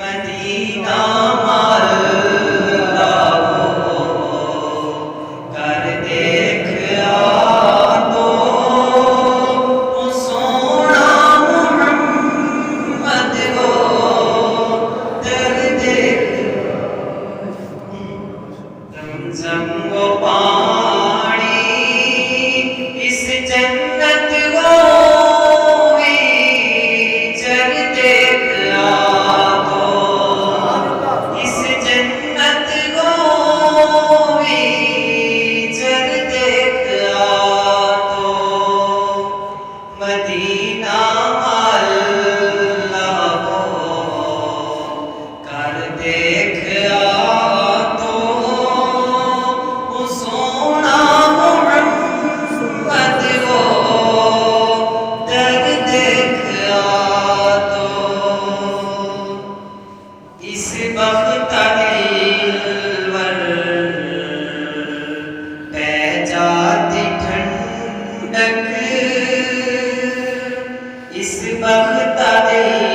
Medina माल्ला कर देख तो सोना मुहम्मद हो कर देख ज़मज़म वो पानी इस जन्नत वो चर देख इस जन्नत को चर देख तो मदीना अल्लाह को कर देख तो सोना मुहम्मद को दर देख तो इस बख्तदिलवर पै जाती ठंडक इस बख्तदिल